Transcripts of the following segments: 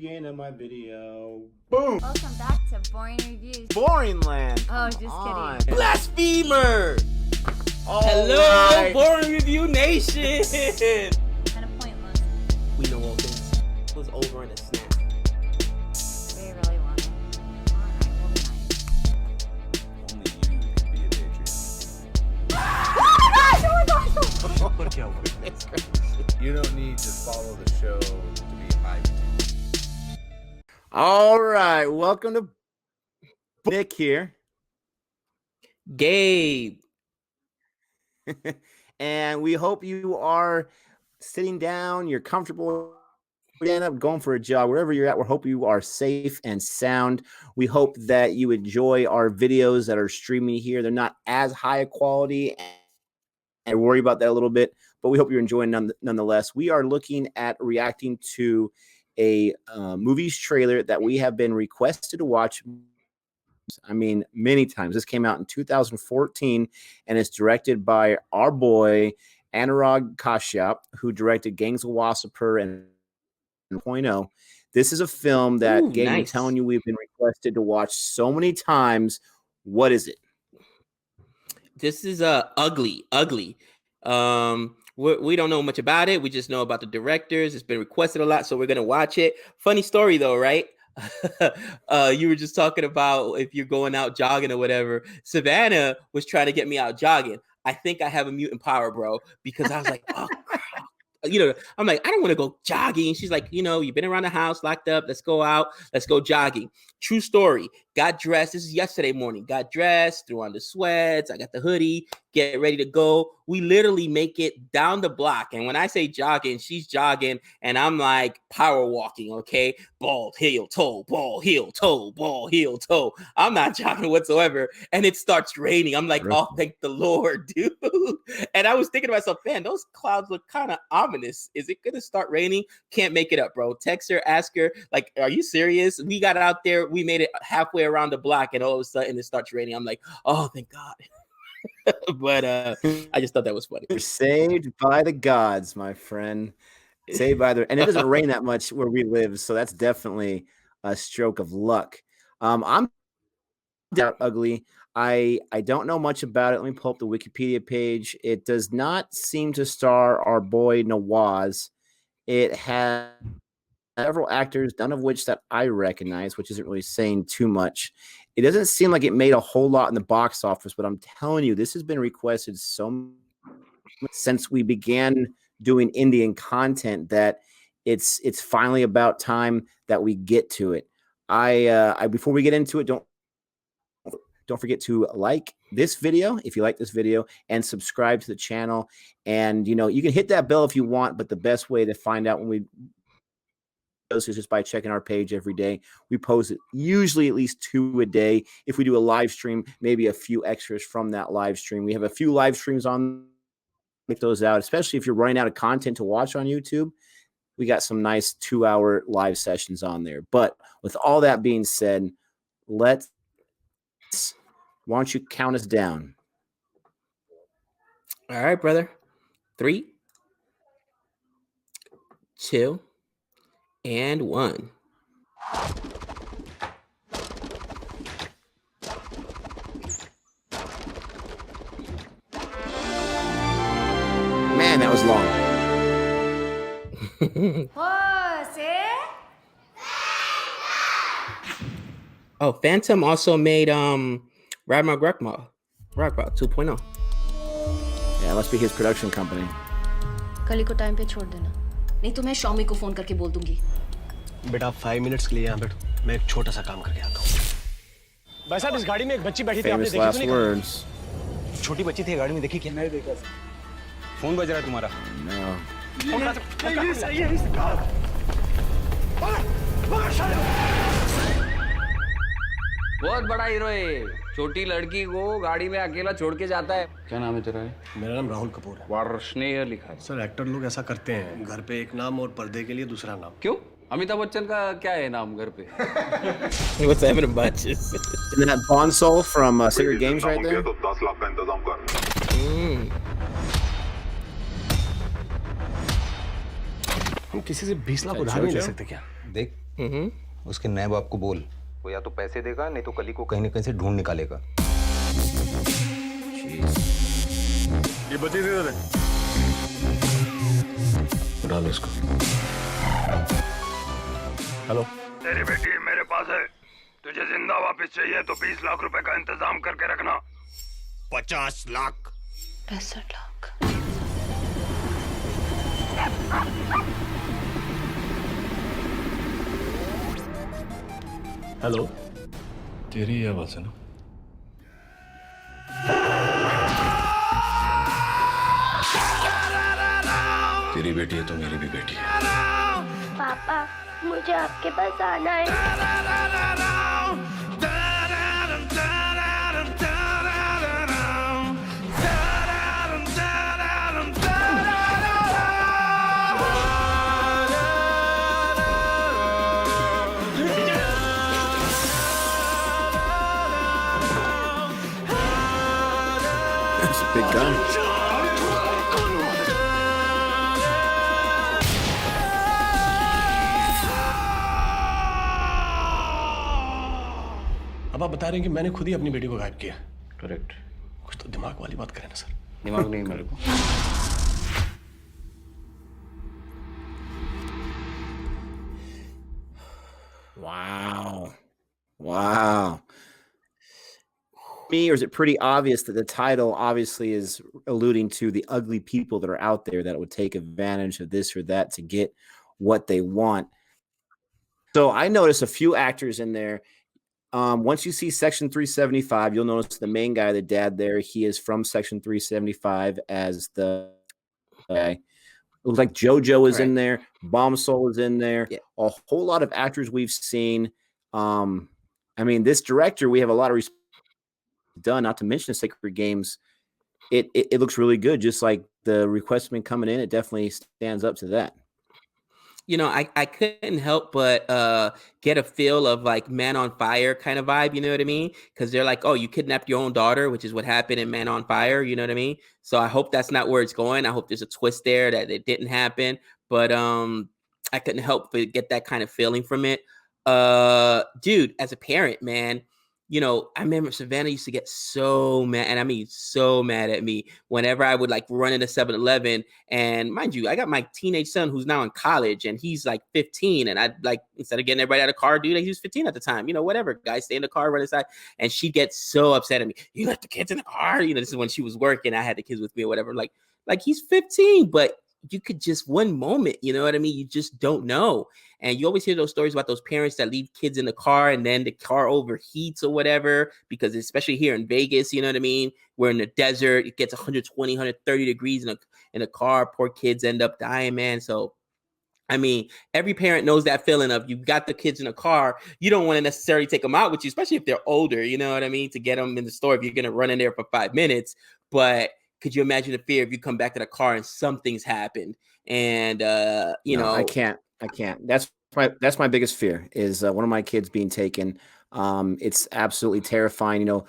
Beginning of my video. Boom! Welcome back to Boring Reviews. Boring land. Oh, just kidding. Blasphemer! Hello, right. Boring Review Nation! Kind of pointless. We know all things. It was over in a snap. We really want it. Alright, we'll be nice. Only you can be a Patreon. Oh my gosh! You don't need to follow the show to be hyped. All right, welcome to Nick here. Gabe. And we hope you are sitting down, you're comfortable, you end up going for a jog, wherever you're at. We hope you are safe and sound. We hope that you enjoy our videos that are streaming here. They're not as high quality, and I worry about that a little bit, but we hope you're enjoying nonetheless. We are looking at reacting to a movie's trailer that we have been requested to watch. I mean, many times. This came out in 2014, and it's directed by our boy Anurag Kashyap, who directed Gangs of Wasseypur and 0.0. This is a film that, Ooh, Gabe, I'm nice. telling you, we've been requested to watch so many times. What is it? This is ugly. We don't know much about it. We just know about the directors. It's been requested a lot, so we're gonna watch it. Funny story though, right? You were just talking about if you're going out jogging or whatever. Savannah was trying to get me out jogging. I think I have a mutant power, bro, because I was like, oh, I'm like, I don't want to go jogging. She's like, you've been around the house, locked up. Let's go out. Let's go jogging. True story. Got dressed. This is yesterday morning. Got dressed, threw on the sweats. I got the hoodie, get ready to go. We literally make it down the block. And when I say jogging, she's jogging. And I'm like power walking, okay? Ball, heel, toe, ball, heel, toe, ball, heel, toe. I'm not jogging whatsoever. And it starts raining. I'm like, oh, thank the Lord, dude. And I was thinking to myself, man, those clouds look kind of ominous. Is it going to start raining? Can't make it up, bro. Text her, ask her, like, are you serious? We got out there. We made it halfway around the block, and all of a sudden it starts raining. I'm like, oh, thank God. But I just thought that was funny. You're saved by the gods, my friend. Saved by the, and it doesn't rain that much where we live, so that's definitely a stroke of luck. I'm ugly. I don't know much about it. Let me pull up the Wikipedia page. It does not seem to star our boy Nawaz. It has several actors, none of which that I recognize, which isn't really saying too much. It doesn't seem like it made a whole lot in the box office, but I'm telling you, this has been requested so much since we began doing Indian content that it's finally about time that we get to it. I before we get into it, don't forget to like this video if you like this video, and subscribe to the channel. And you can hit that bell if you want, but the best way to find out when we is just by checking our page every day. We post it usually at least 2 a day. If we do a live stream, maybe a few extras from that live stream. We have a few live streams on. Check those out, especially if you're running out of content to watch on YouTube. We got some nice 2-hour live sessions on there. But with all that being said, why don't you count us down? All right, brother. 3, 2, and 1. Man, that was long. Oh, Phantom also made Ragma 2.0. Yeah, it must be his production company. कल को time पे छोड़ देना, नहीं तो मैं Xiaomi को phone करके बोल दूंगी। बेटा 5 मिनट्स के लिए यहाँ बैठो, मैं एक छोटा सा काम करके आता हूँ। भाई साहब, इस गाड़ी में एक बच्ची बैठी थी, आपने देखी तो नहीं? छोटी बच्ची थी गाड़ी में, देखी क्या? नहीं देखा। फोन बज रहा है तुम्हारा? बहुत बड़ा हीरो है, छोटी लड़की को गाड़ी में अकेला छोड़ के जाता है। क्या नाम है तेरा? मेरा नाम राहुल कपूर है। वार्ष्णेय लिखा है। सर, एक्टर लोग ऐसा करते हैं, घर पे एक नाम और पर्दे के लिए दूसरा नाम। क्यों? अमिताभ बच्चन का क्या है नाम घर पे? What's happening, bunches? Isn't that Bonsol from Sacred Games right there? हम किसी से 20 लाख उधार नहीं ले सकते क्या? देख, उसके नए बाप को बोल, वो या तो पैसे देगा नहीं तो कली को कहीं ना कहीं से ढूंढ निकालेगा। ये बच्चे दे दे। डाल इसको। हेलो। तेरी बेटी मेरे पास है, तुझे जिंदा वापस चाहिए तो 20 लाख रुपए का इंतजाम करके रखना। 50 लाख। 65 लाख। हेलो। तेरी आवाज है ना? तेरी बेटी है तो मेरी भी बेटी है। पापा, मुझे आपके पास आना है। That's a big gun. अब आप बता रहे हैं कि मैंने खुद ही अपनी बेटी को गायब किया। करेक्ट। कुछ तो दिमाग वाली बात करें ना सर। दिमाग नहीं मेरे को। Wow. Wow. Me, or is it pretty obvious that the title obviously is alluding to the ugly people that are out there that would take advantage of this or that to get what they want? So I noticed a few actors in there. Once you see Section 375, you'll notice the main guy, the dad there, he is from Section 375 as the guy. It looks like JoJo is in there. Bomb Soul is in there. Yeah. A whole lot of actors we've seen. I mean, this director, we have a lot of respect done, not to mention the Sacred Games. It looks really good. Just like the request been coming in, it definitely stands up to that. You know, I couldn't help but get a feel of like Man on Fire kind of vibe, you know what I mean? Because they're like, oh, you kidnapped your own daughter, which is what happened in Man on Fire, you know what I mean? So I hope that's not where it's going. I hope there's a twist there that it didn't happen. But I couldn't help but get that kind of feeling from it. Dude, as a parent, man, you know, I remember Savannah used to get so mad, and I mean so mad at me whenever I would like run into 7-Eleven. And mind you, I got my teenage son who's now in college and he's like 15. And I'd like, instead of getting everybody out of the car, dude, he was 15 at the time, you know, whatever, guys, stay in the car, run inside. And she gets so upset at me. You left the kids in the car. You know, this is when she was working. I had the kids with me or whatever. Like he's 15, but you could just one moment, you know what I mean? You just don't know. And you always hear those stories about those parents that leave kids in the car and then the car overheats or whatever, because especially here in Vegas, you know what I mean? We're in the desert. It gets 120, 130 degrees in a car. Poor kids end up dying, man. So, I mean, every parent knows that feeling of you've got the kids in a car. You don't want to necessarily take them out with you, especially if they're older, you know what I mean? To get them in the store if you're going to run in there for 5 minutes. But could you imagine the fear if you come back to the car and something's happened? And, you know, I can't. That's my biggest fear is one of my kids being taken. It's absolutely terrifying. You know,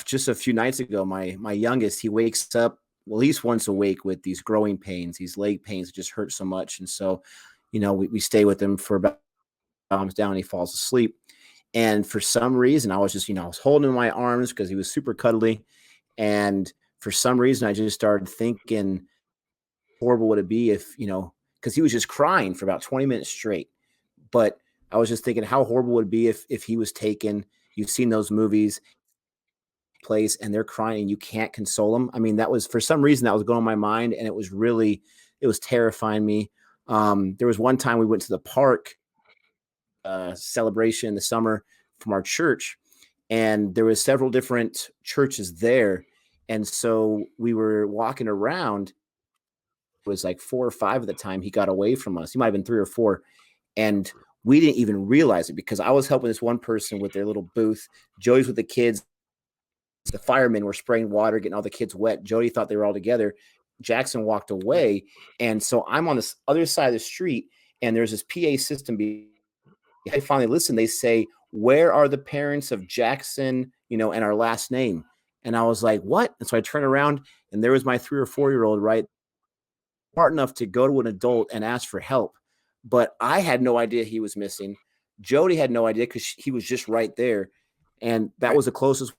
just a few nights ago, my youngest, he wakes up at least once awake with these growing pains, these leg pains that just hurt so much. And so, you know, we stay with him for about calms down, he falls asleep. And for some reason, I was just, you know, I was holding him in my arms because he was super cuddly. And for some reason, I just started thinking, horrible would it be if, you know, because he was just crying for about 20 minutes straight. But I was just thinking, how horrible would it be if he was taken? You've seen those movies place and they're crying and you can't console them. I mean, that was, for some reason, that was going on my mind, and it was terrifying me. There was one time we went to the park celebration in the summer from our church, and there was several different churches there. And so we were walking around. It was like 4 or 5 at the time. He got away from us. He might have been 3 or 4. And we didn't even realize it because I was helping this one person with their little booth. Joey's with the kids. The firemen were spraying water, getting all the kids wet. Jody thought they were all together. Jackson walked away. And so I'm on this other side of the street, and there's this PA system. I finally listen. They say, "Where are the parents of Jackson, you know, and our last name?" And I was like, "What?" And so I turned around, and there was my 3 or 4-year-old, right? Smart enough to go to an adult and ask for help. but I had no idea he was missing. Jody had no idea because he was just right there. And that was the closest.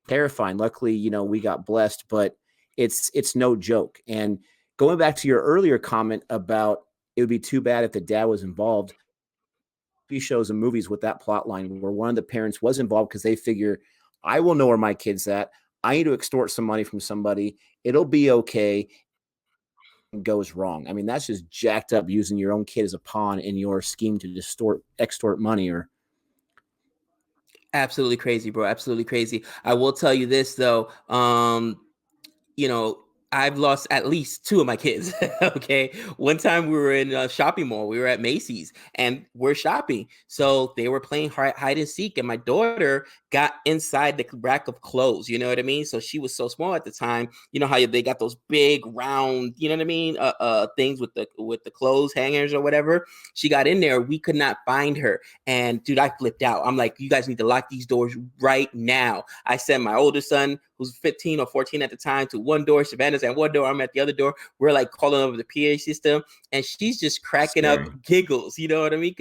Terrifying. Luckily, we got blessed, but it's no joke. And going back to your earlier comment about it would be too bad if the dad was involved, shows and movies with that plot line where one of the parents was involved because they figure, I will know where my kid's at. I need to extort some money from somebody. It'll be okay. Goes wrong. I mean, that's just jacked up, using your own kid as a pawn in your scheme to extort money. Or absolutely crazy, bro. Absolutely crazy. I will tell you this though. You know, I've lost at least two of my kids. Okay. One time we were in a shopping mall. We were at Macy's and we're shopping. So they were playing hide and seek, and my daughter got inside the rack of clothes. You know what I mean? So she was so small at the time. You know how they got those big round, you know what I mean? Things with the clothes hangers or whatever. She got in there. We could not find her. And dude, I flipped out. I'm like, you guys need to lock these doors right now. I sent my older son, who's 15 or 14 at the time, to one door. Savannah's at one door. I'm at the other door. We're like calling over the PA system, and she's just cracking up giggles. You know what I mean?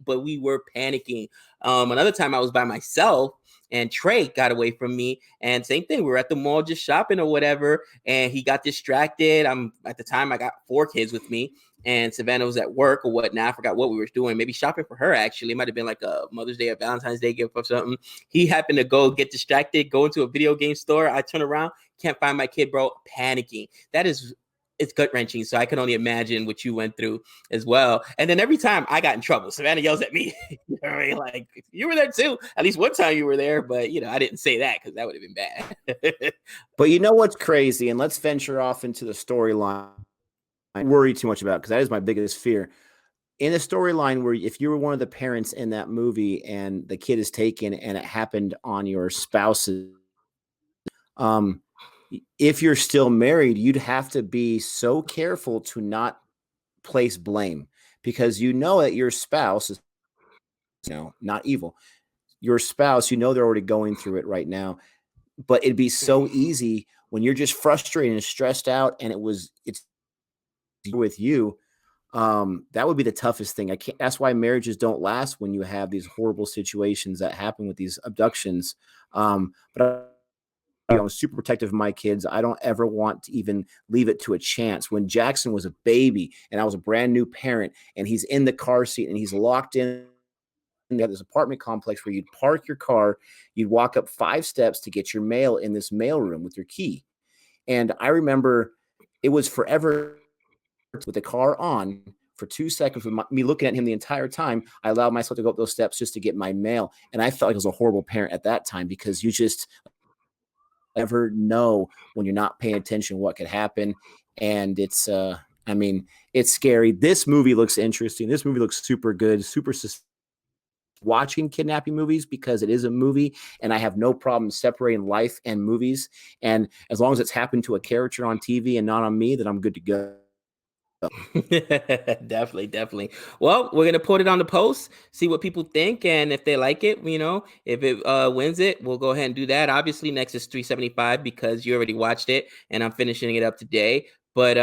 But we were panicking. Another time I was by myself, and Trey got away from me, and same thing. We were at the mall just shopping or whatever, and he got distracted. At the time I got 4 kids with me, and Savannah was at work or whatnot. I forgot what we were doing. Maybe shopping for her, actually. It might have been like a Mother's Day or Valentine's Day gift or something. He happened to get distracted, go into a video game store. I turn around, can't find my kid, bro, panicking. It's gut-wrenching, so I can only imagine what you went through as well. And then every time I got in trouble, Savannah yells at me. You know what I mean? Like, you were there too. At least one time you were there, but I didn't say that because that would have been bad. But you know what's crazy? And let's venture off into the storyline. I worry too much about, because that is my biggest fear. In a storyline where if you were one of the parents in that movie and the kid is taken and it happened on your spouse's, if you're still married, you'd have to be so careful to not place blame, because that your spouse is not evil. Your spouse, they're already going through it right now, but it'd be so easy when you're just frustrated and stressed out, and it's with you. That would be the toughest thing. That's why marriages don't last when you have these horrible situations that happen with these abductions. But I'm super protective of my kids. I don't ever want to even leave it to a chance. When Jackson was a baby and I was a brand new parent, and he's in the car seat and he's locked in, you have this apartment complex where you'd park your car, you'd walk up 5 steps to get your mail in this mail room with your key. And I remember it was forever with the car on for 2 seconds with me looking at him the entire time. I allowed myself to go up those steps just to get my mail. And I felt like I was a horrible parent at that time, because you just never know when you're not paying attention what could happen. And it's scary. This movie looks interesting. This movie looks super good, super watching kidnapping movies, because it is a movie and I have no problem separating life and movies. And as long as it's happened to a character on TV and not on me, then I'm good to go. Definitely. Well, we're gonna put it on the post, see what people think, and if they like it, if it wins it, we'll go ahead and do that. Obviously, next is 375 because you already watched it, and I'm finishing it up today. But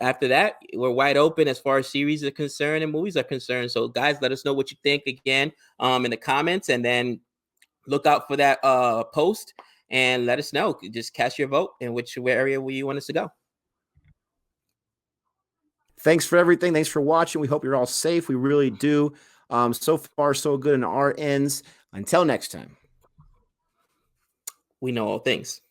after that, we're wide open as far as series are concerned and movies are concerned. So, guys, let us know what you think again in the comments, and then look out for that post and let us know. Just cast your vote in which area you want us to go. Thanks for everything. Thanks for watching. We hope you're all safe. We really do. So far, so good in our ends. Until next time. We know all things.